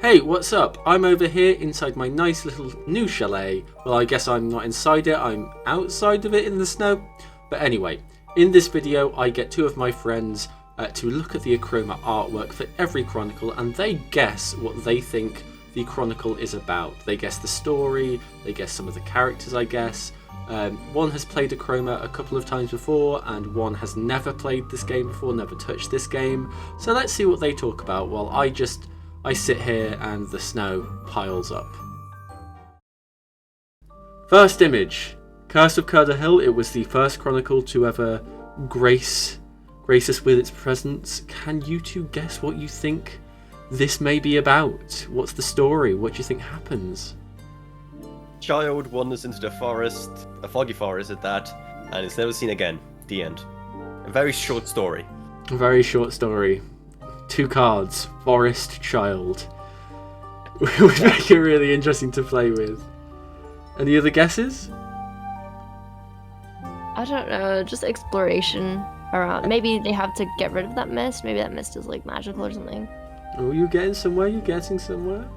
Hey, what's up? I'm over here inside my nice little new chalet. Well, I guess I'm not inside it, I'm outside of it in the snow. But anyway, in this video I get two of my friends to look at the Achroma artwork for every chronicle, and they guess what they think the chronicle is about. They guess the story, they guess some of the characters, I guess. One has played Achroma a couple of times before, and one has never played this game before, never touched this game. So let's see what they talk about while I sit here and the snow piles up. First image. Curse of Curdle Hill. It was the first chronicle to ever grace us with its presence. Can you two guess what you think this may be about? What's the story? What do you think happens? Child wanders into the forest, a foggy forest at that, and is never seen again. The end. A very short story. A very short story. 2 cards. Forest, child. Would make it really interesting to play with. Any other guesses? I don't know, just exploration around. Maybe they have to get rid of that mist. Maybe that mist is like magical or something. Oh, you're getting somewhere? You're getting somewhere?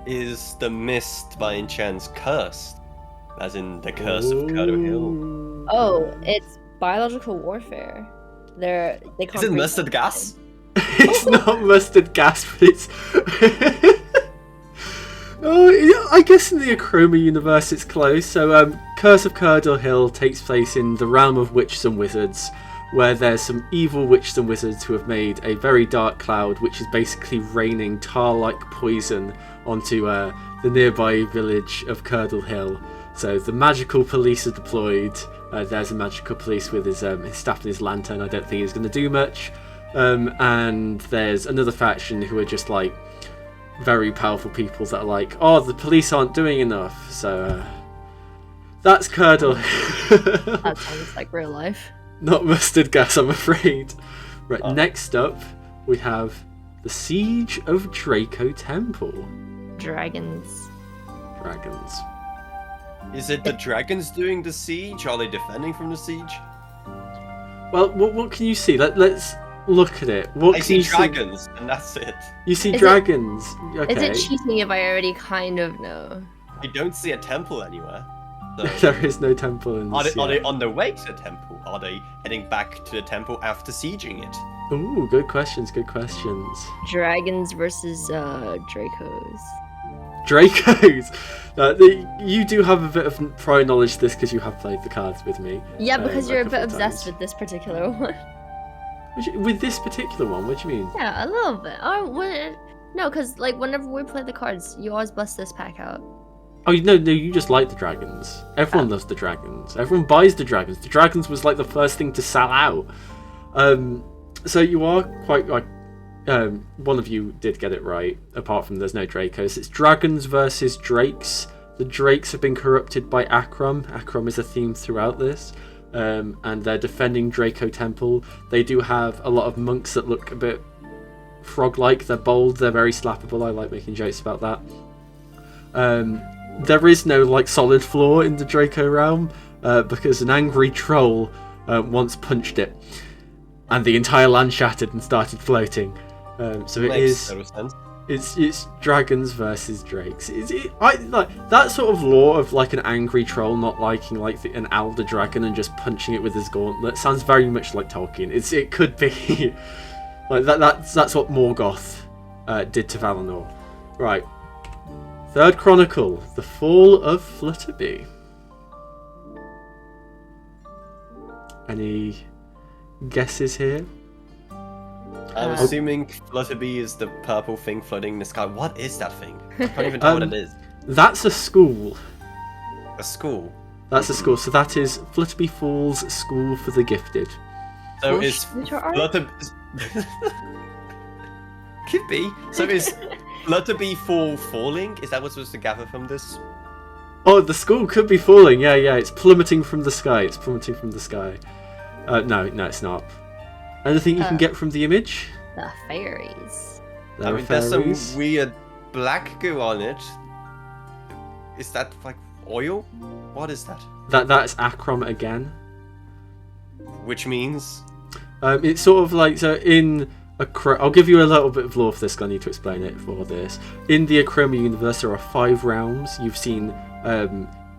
Is the mist by any chance cursed? As in the curse of Curdle Hill? Oh, it's biological warfare. They can't. Is it mustard gas? It's not mustard gas, but it's... Oh, yeah, I guess in the Achroma universe it's close. So, Curse of Curdle Hill takes place in the realm of witches and wizards, where there's some evil witches and wizards who have made a very dark cloud, which is basically raining tar-like poison onto the nearby village of Curdle Hill. So the magical police are deployed. There's a magical police with his staff and his lantern. I don't think he's going to do much. And there's another faction who are just like very powerful people that are like, oh, the police aren't doing enough. So that's Curdle. That sounds like real life. Not mustard gas, I'm afraid. Right, Next up we have the Siege of Draco Temple. Dragons. Is it the dragons doing the siege? Are they defending from the siege? Well, what can you see? Let's look at it. What I can see you dragons, and that's it. You see Is dragons. Okay. Is it cheating if I already kind of know? I don't see a temple anywhere. So... There is no temple in Are this they yet. on their way to the temple? Are they heading back to the temple after sieging it? Ooh, good questions. Dragons versus Dracos. Dracos. You do have a bit of prior knowledge of this because you have played the cards with me. Yeah, because you're a bit couple of obsessed times. with this particular one. With this particular one, what do you mean? Yeah, a little bit. No, because like whenever we play the cards, you always bust this pack out. Oh no, you just like the dragons. Everyone loves the dragons. Everyone buys the dragons. The dragons was like the first thing to sell out. So you are quite like. One of you did get it right, apart from there's no Dracos. It's dragons versus drakes. The drakes have been corrupted by Achroma. Achroma is a theme throughout this. And they're defending Draco Temple. They do have a lot of monks that look a bit frog-like. They're bold, they're very slappable. I like making jokes about that. There is no like solid floor in the Draco realm because an angry troll once punched it. And the entire land shattered and started floating. So it Makes is. total sense. It's dragons versus drakes. I like that sort of lore of like an angry troll not liking like an elder dragon and just punching it with his gauntlet. Sounds very much like Tolkien. It could be like that. That's what Morgoth did to Valinor. Right. Third Chronicle: The Fall of Flutterby. Any guesses here? I'm assuming Flutterby is the purple thing floating in the sky. What is that thing? I can't even tell what it is. That's a school. A school. That's a school. So that is Flutterby Falls School for the Gifted. So is Future art? Flutterby... Could be. So is Flutterby falling? Is that what's supposed to gather from this? Oh, the school could be falling. Yeah. It's plummeting from the sky. No, it's not. Anything you can get from the image? The fairies. There are There's some fairies. weird black goo on it. Is that like oil? What is that? That's Achroma again. Which means... It's sort of like, so in I'll give you a little bit of lore for this. I need to explain it for this. In the Achroma universe, there are 5 realms. You've seen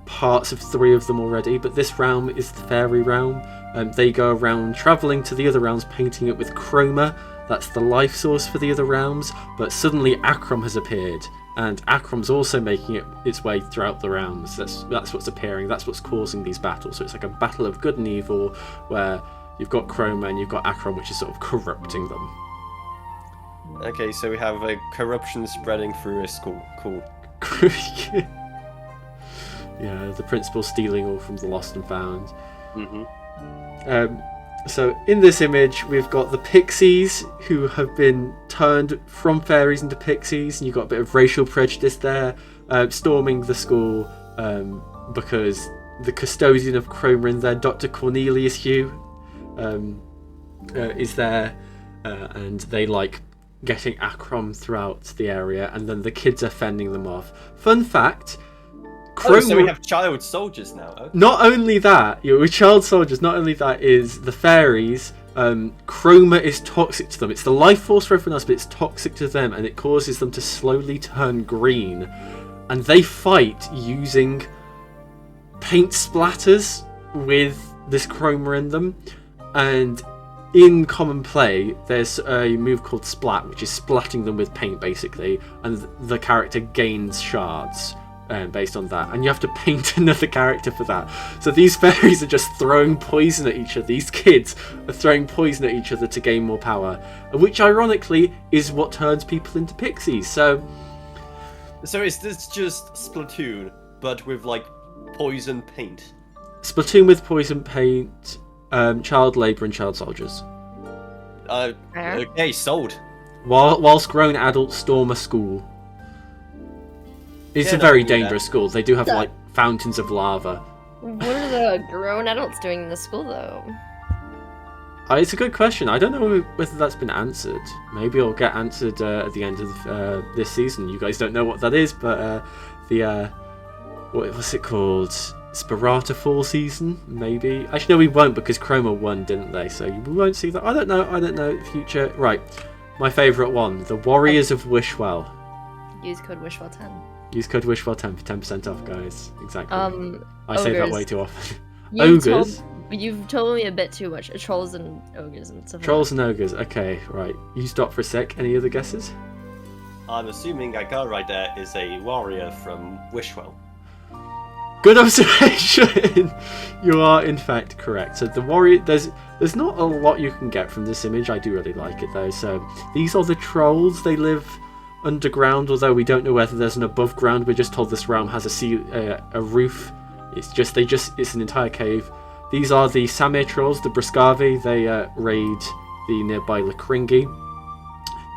parts of 3 of them already, but this realm is the fairy realm. They go around travelling to the other realms, painting it with chroma. That's the life source for the other realms. But suddenly Achrom has appeared, and Achrom's also making its way throughout the realms. That's what's appearing. That's what's causing these battles. So it's like a battle of good and evil, where you've got chroma and you've got Achrom, which is sort of corrupting them. Okay, so we have a corruption spreading through a school. Cool. Yeah, the principal stealing all from the lost and found. Mm-hmm. So in this image, we've got the pixies who have been turned from fairies into pixies, and you've got a bit of racial prejudice there, storming the school because the custodian of Chroma in there, Dr. Cornelius Hugh, is there, and they like getting Achrom throughout the area, and then the kids are fending them off. Fun fact, Oh, so we have child soldiers now. Okay. Not only that, with child soldiers, not only that is the fairies, chroma is toxic to them. It's the life force for everyone else, but it's toxic to them, and it causes them to slowly turn green. And they fight using paint splatters with this chroma in them. And in common play, there's a move called Splat, which is splatting them with paint, basically, and the character gains shards. Based on that, and you have to paint another character for that. So these fairies are just throwing poison at each other. These kids are throwing poison at each other to gain more power, which ironically is what turns people into pixies. So is this just Splatoon, but with like poison paint? Splatoon with poison paint, child labour and child soldiers. Okay, sold. Whilst grown adults storm a school. It's a very dangerous school. They do have like fountains of lava. What are the grown adults doing in the school, though? It's a good question. I don't know whether that's been answered. Maybe it'll get answered at the end of this season. You guys don't know what that is, but what's it called? Sparata Fall season, maybe. Actually, no, we won't because Chroma won, didn't they? So we won't see that. I don't know. Future. Right. My favourite one: the Warriors of Wishwell. Use code Wishwell10. Use code Wishwell10 for 10% off, guys. Exactly. I say that way too often. You've told me a bit too much. Trolls and ogres and stuff. Trolls and ogres. Okay, right. You stop for a sec. Any other guesses? I'm assuming that girl right there is a warrior from Wishwell. Good observation. You are in fact correct. So the warrior, there's not a lot you can get from this image. I do really like it though. So these are the trolls. They live underground, although we don't know whether there's an above ground. We're just told this realm has a roof. It's an entire cave. These are the Samir trolls, the Bruscavi. They raid the nearby Lakringi.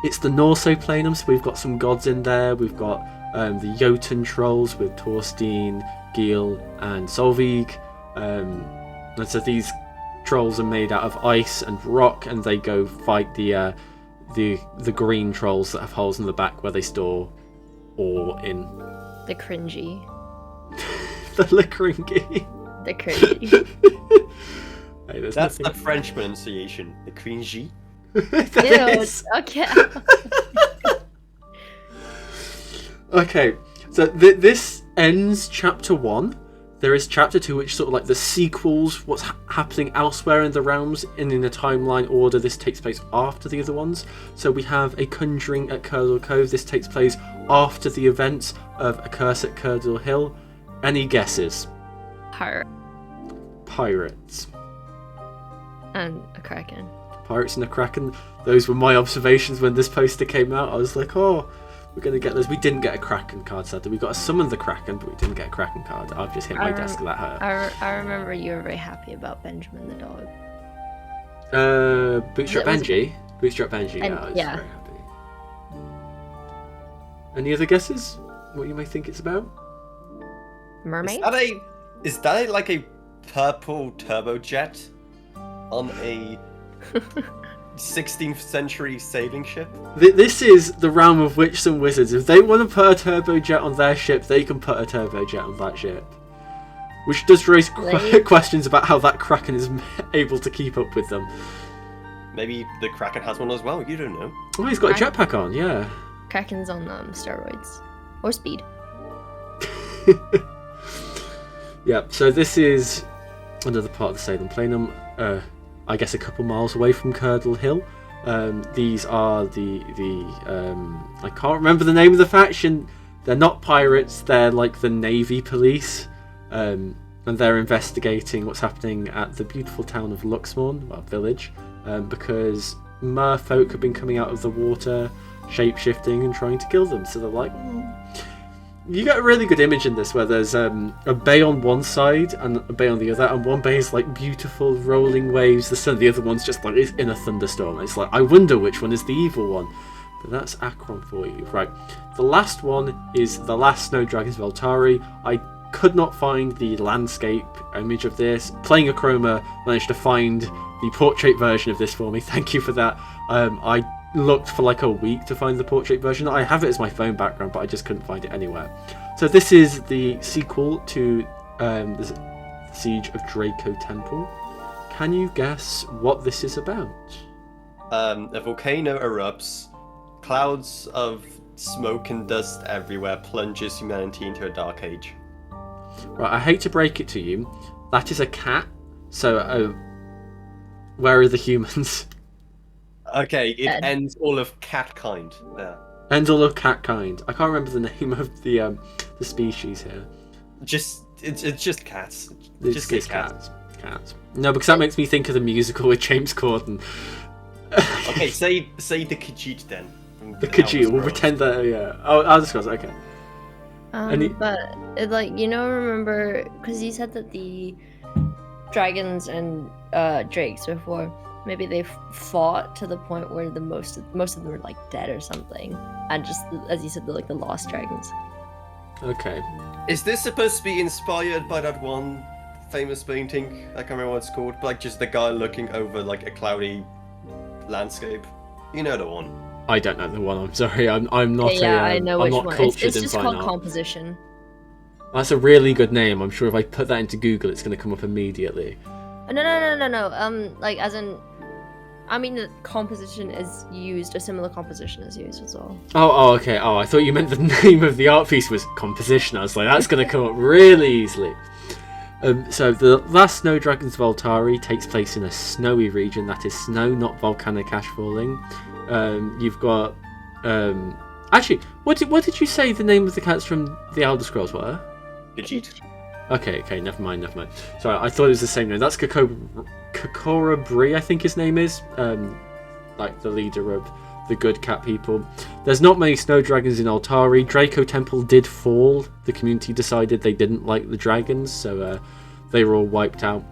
It's the Norsoplanum, so we've got some gods in there. We've got the Jotun trolls with Torstein, Gil, and Solveig. And so these trolls are made out of ice and rock, and they go fight the green trolls that have holes in the back where they store ore in. The cringy. The Lakringi. The cringy. Hey, that's the French pronunciation. The cringy. Okay. Okay, so this ends chapter 1. There is chapter 2, which sort of like the sequels, what's happening elsewhere in the realms, and in a timeline order. This takes place after the other ones. So we have a conjuring at Curdle Cove. This takes place after the events of A Curse at Curdle Hill. Any guesses? Pirates. And a kraken. Pirates and a kraken. Those were my observations when this poster came out. I was like, oh, we're going to get those. We didn't get a kraken card, sadly. We got to summon the kraken, but we didn't get a kraken card. I've just hit my desk, that hurt. I remember you were very happy about Benjamin the dog. Bootstrap Benji? Bootstrap Benji, yeah, I was very happy. Any other guesses? What you may think it's about? Mermaid? Is that like a purple turbojet on a 16th century sailing ship? This is the realm of witches and wizards. If they want to put a turbojet on their ship, they can put a turbojet on that ship. Which does raise questions about how that kraken is able to keep up with them. Maybe the Kraken has one as well. You don't know. Oh, he's got a jetpack on. Yeah. Kraken's on steroids or speed. Yeah. So this is another part of the Salem Plain. I guess a couple miles away from Curdle Hill. These are the I can't remember the name of the faction. They're not pirates. They're like the Navy police. And they're investigating what's happening at the beautiful town of Luxmorn, well, village, because merfolk have been coming out of the water, shape-shifting and trying to kill them. So they're like, you get a really good image in this where there's a bay on one side and a bay on the other, and one bay is like beautiful rolling waves, the sun, the other one's just like it's in a thunderstorm. It's like, I wonder which one is the evil one. But that's Achroma for you. Right, the last one is the last Snow Dragons of Altari. I could not find the landscape image of this. Playing Achroma managed to find the portrait version of this for me. Thank you for that. I looked for like a week to find the portrait version. I have it as my phone background, but I just couldn't find it anywhere. So this is the sequel to the Siege of Draco Temple. Can you guess what this is about? A volcano erupts, clouds of smoke and dust everywhere, plunges humanity into a dark age. Right, I hate to break it to you, that is a cat. So, where are the humans? Okay, it ends all of cat kind. Yeah. Ends all of cat kind. I can't remember the name of the species here. It's just cats. It's cats. Cats. No, because that makes me think of the musical with James Corden. Okay, say the Khajiit then. The Khajiit. We'll pretend that. Yeah. Oh, I'll discuss it. Okay. But it, like, remember because you said that the dragons and drakes before, maybe they fought to the point where the most of them were like dead or something, and just as you said, the lost dragons. Okay. Is this supposed to be inspired by that one famous painting? I can't remember what it's called, but like just the guy looking over like a cloudy landscape. You know the one. I don't know the one. I'm sorry. I'm not. I know which I'm not one. cultured It's in just fine called art. composition. That's a really good name. I'm sure if I put that into Google, it's going to come up immediately. No. Like as in, I mean the composition is used. A similar composition is used as well. Oh, okay. Oh, I thought you meant the name of the art piece was composition. I was like, that's going to come up really easily. So the last Snow Dragons of Altari takes place in a snowy region. That is snow, not volcanic ash falling. You've got actually, what did you say the name of the cats from the Elder Scrolls were? Khajiit. Okay, never mind. Sorry, I thought it was the same name. That's Kokora Bree, I think his name is. Like the leader of the good cat people. There's not many snow dragons in Altari. Draco Temple did fall. The community decided they didn't like the dragons, so they were all wiped out.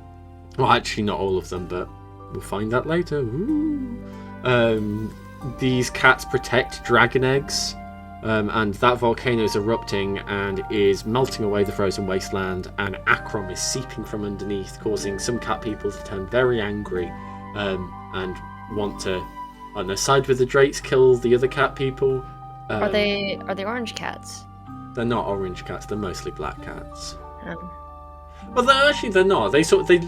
Well, actually, not all of them, but we'll find that later. Ooh. These cats protect dragon eggs, and that volcano is erupting and is melting away the frozen wasteland, and Achroma is seeping from underneath, causing some cat people to turn very angry and want to, I don't know, side with the drakes, kill the other cat people. Are they orange cats? They're not orange cats. They're mostly black cats. Well, they're not. They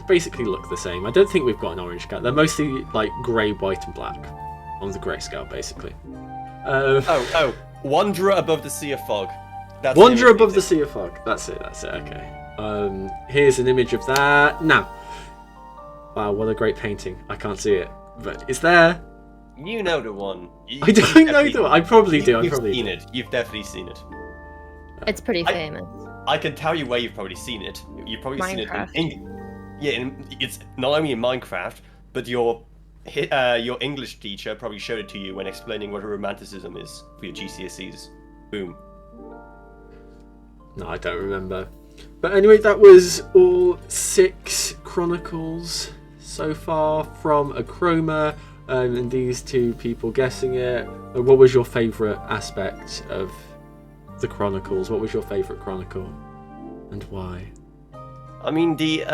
basically look the same. I don't think we've got an orange cat. They're mostly like grey, white, and black on the grey scale, basically. Wanderer above the sea of fog. That's Wanderer above the sea of fog. That's it. Okay. Here's an image of that. Now, wow, what a great painting. I can't see it, but it's there. You know the one. I don't know the one. I probably do. You've seen it. You've definitely seen it. It's pretty famous. I can tell you where you've probably seen it. You've probably Minecraft. seen it it's not only in Minecraft, but your English teacher probably showed it to you when explaining what a romanticism is for your GCSEs. Boom. No, I don't remember. But anyway, that was all 6 chronicles so far from Achroma, and these 2 people guessing it. What was your favourite aspect of the chronicles? What was your favourite chronicle, and why? I mean, the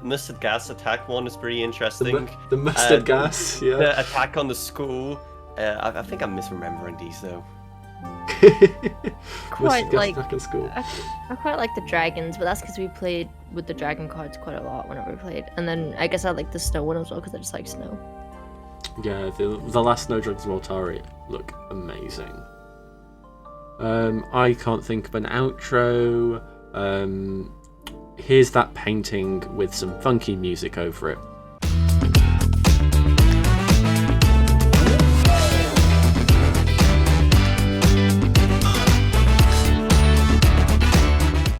mustard gas attack one is pretty interesting. The mustard gas, yeah. The attack on the school. I think I'm misremembering these though. Quite like attack in school. I quite like the dragons, but that's because we played with the dragon cards quite a lot whenever we played. And then I guess I like the snow one as well because I just like snow. Yeah, the last Snowdrugs of Mortari look amazing. I can't think of an outro. Here's that painting with some funky music over it.